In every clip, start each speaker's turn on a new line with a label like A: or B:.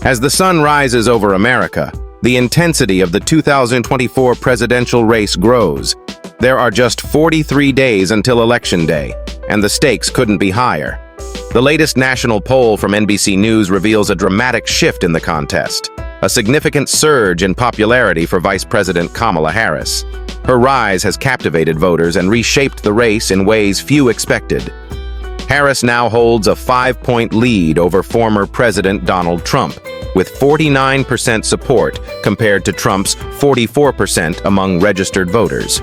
A: As the sun rises over America, the intensity of the 2024 presidential race grows. There are just 43 days until Election Day, and the stakes couldn't be higher. The latest national poll from NBC News reveals a dramatic shift in the contest, a significant surge in popularity for Vice President Kamala Harris. Her rise has captivated voters and reshaped the race in ways few expected. Harris now holds a 5-point lead over former President Donald Trump, with 49% support compared to Trump's 44% among registered voters.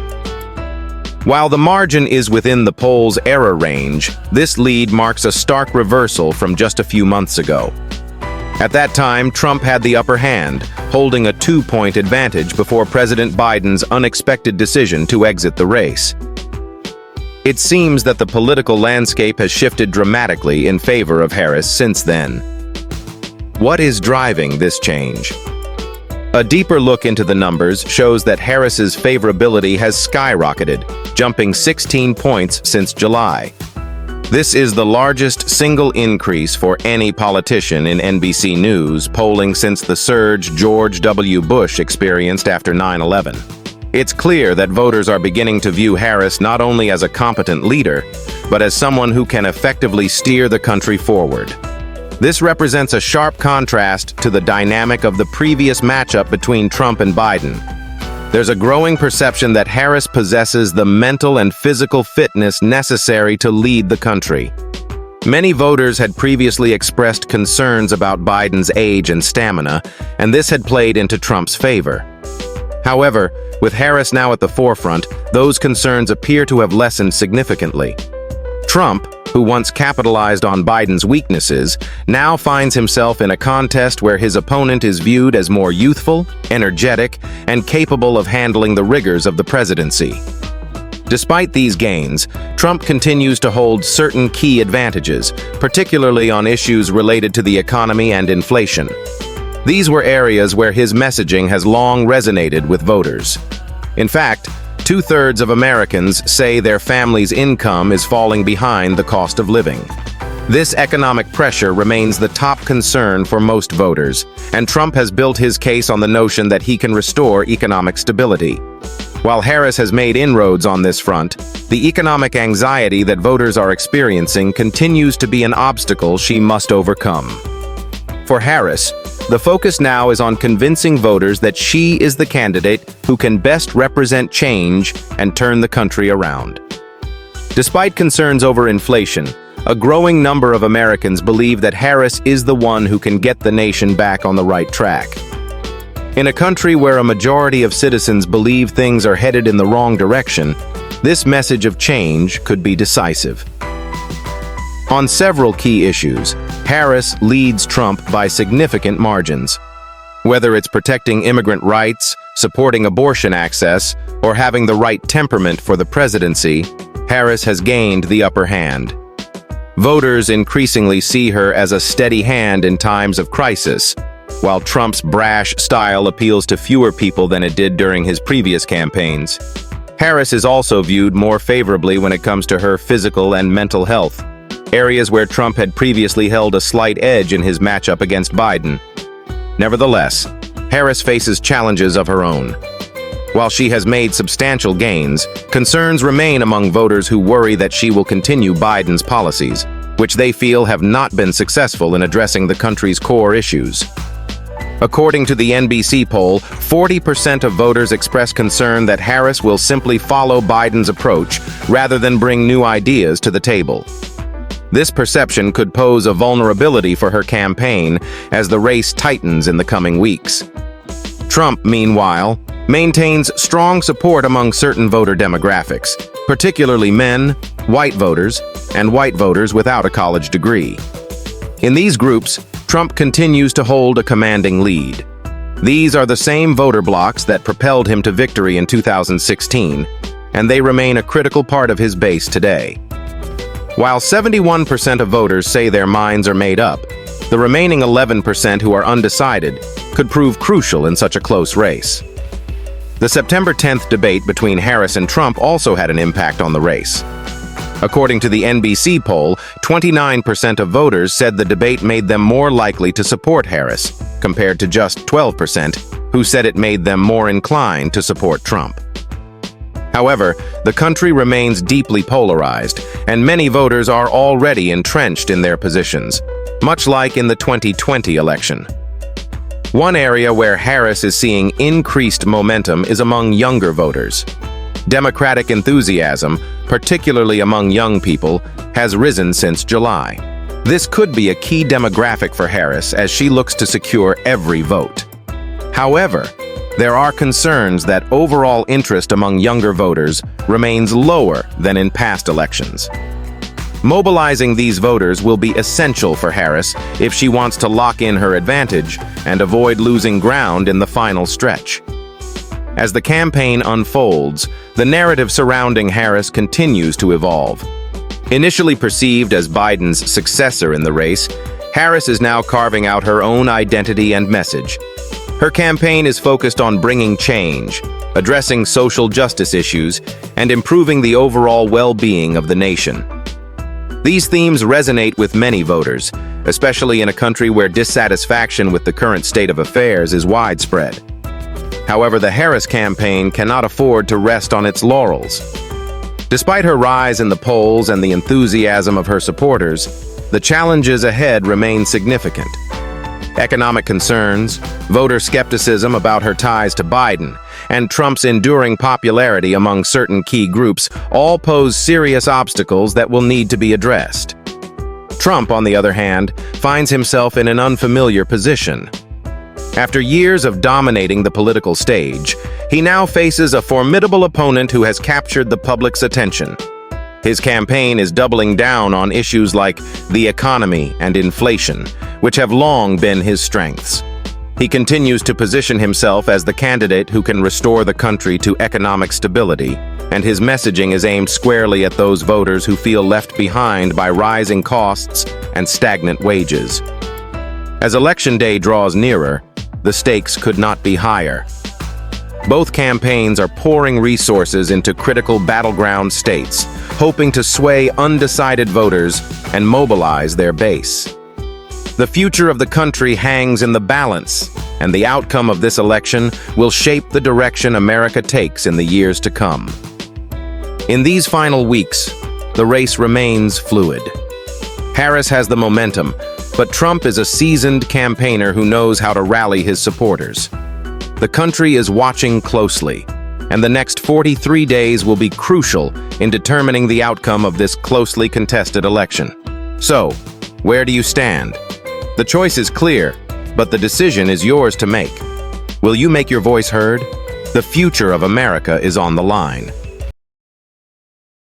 A: While the margin is within the poll's error range, this lead marks a stark reversal from just a few months ago. At that time, Trump had the upper hand, holding a 2-point advantage before President Biden's unexpected decision to exit the race. It seems that the political landscape has shifted dramatically in favor of Harris since then. What is driving this change? A deeper look into the numbers shows that Harris's favorability has skyrocketed, jumping 16 points since July. This is the largest single increase for any politician in NBC News polling since the surge George W. Bush experienced after 9/11. It's clear that voters are beginning to view Harris not only as a competent leader, but as someone who can effectively steer the country forward. This represents a sharp contrast to the dynamic of the previous matchup between Trump and Biden. There's a growing perception that Harris possesses the mental and physical fitness necessary to lead the country. Many voters had previously expressed concerns about Biden's age and stamina, and this had played into Trump's favor. However, with Harris now at the forefront, those concerns appear to have lessened significantly. Trump, who once capitalized on Biden's weaknesses, now finds himself in a contest where his opponent is viewed as more youthful, energetic, and capable of handling the rigors of the presidency. Despite these gains, Trump continues to hold certain key advantages, particularly on issues related to the economy and inflation. These were areas where his messaging has long resonated with voters. In fact, 2/3 of Americans say their family's income is falling behind the cost of living. This economic pressure remains the top concern for most voters, and Trump has built his case on the notion that he can restore economic stability. While Harris has made inroads on this front, the economic anxiety that voters are experiencing continues to be an obstacle she must overcome. For Harris, the focus now is on convincing voters that she is the candidate who can best represent change and turn the country around. Despite concerns over inflation, a growing number of Americans believe that Harris is the one who can get the nation back on the right track. In a country where a majority of citizens believe things are headed in the wrong direction, this message of change could be decisive. On several key issues, Harris leads Trump by significant margins. Whether it's protecting immigrant rights, supporting abortion access, or having the right temperament for the presidency, Harris has gained the upper hand. Voters increasingly see her as a steady hand in times of crisis, while Trump's brash style appeals to fewer people than it did during his previous campaigns. Harris is also viewed more favorably when it comes to her physical and mental health, areas where Trump had previously held a slight edge in his matchup against Biden. Nevertheless, Harris faces challenges of her own. While she has made substantial gains, concerns remain among voters who worry that she will continue Biden's policies, which they feel have not been successful in addressing the country's core issues. According to the NBC poll, 40% of voters express concern that Harris will simply follow Biden's approach rather than bring new ideas to the table. This perception could pose a vulnerability for her campaign as the race tightens in the coming weeks. Trump, meanwhile, maintains strong support among certain voter demographics, particularly men, white voters, and white voters without a college degree. In these groups, Trump continues to hold a commanding lead. These are the same voter blocs that propelled him to victory in 2016, and they remain a critical part of his base today. While 71% of voters say their minds are made up, the remaining 11% who are undecided could prove crucial in such a close race. The September 10th debate between Harris and Trump also had an impact on the race. According to the NBC poll, 29% of voters said the debate made them more likely to support Harris, compared to just 12% who said it made them more inclined to support Trump. However, the country remains deeply polarized, and many voters are already entrenched in their positions, much like in the 2020 election. One area where Harris is seeing increased momentum is among younger voters. Democratic enthusiasm, particularly among young people, has risen since July. This could be a key demographic for Harris as she looks to secure every vote. However, there are concerns that overall interest among younger voters remains lower than in past elections. Mobilizing these voters will be essential for Harris if she wants to lock in her advantage and avoid losing ground in the final stretch. As the campaign unfolds, the narrative surrounding Harris continues to evolve. Initially perceived as Biden's successor in the race, Harris is now carving out her own identity and message. Her campaign is focused on bringing change, addressing social justice issues, and improving the overall well-being of the nation. These themes resonate with many voters, especially in a country where dissatisfaction with the current state of affairs is widespread. However, the Harris campaign cannot afford to rest on its laurels. Despite her rise in the polls and the enthusiasm of her supporters, the challenges ahead remain significant. Economic concerns, voter skepticism about her ties to Biden, and Trump's enduring popularity among certain key groups all pose serious obstacles that will need to be addressed. Trump, on the other hand, finds himself in an unfamiliar position. After years of dominating the political stage, he now faces a formidable opponent who has captured the public's attention. His campaign is doubling down on issues like the economy and inflation, which have long been his strengths. He continues to position himself as the candidate who can restore the country to economic stability, and his messaging is aimed squarely at those voters who feel left behind by rising costs and stagnant wages. As Election Day draws nearer, the stakes could not be higher. Both campaigns are pouring resources into critical battleground states, hoping to sway undecided voters and mobilize their base. The future of the country hangs in the balance, and the outcome of this election will shape the direction America takes in the years to come. In these final weeks, the race remains fluid. Harris has the momentum, but Trump is a seasoned campaigner who knows how to rally his supporters. The country is watching closely, and the next 43 days will be crucial in determining the outcome of this closely contested election. So, where do you stand? The choice is clear, but the decision is yours to make. Will you make your voice heard? The future of America is on the line.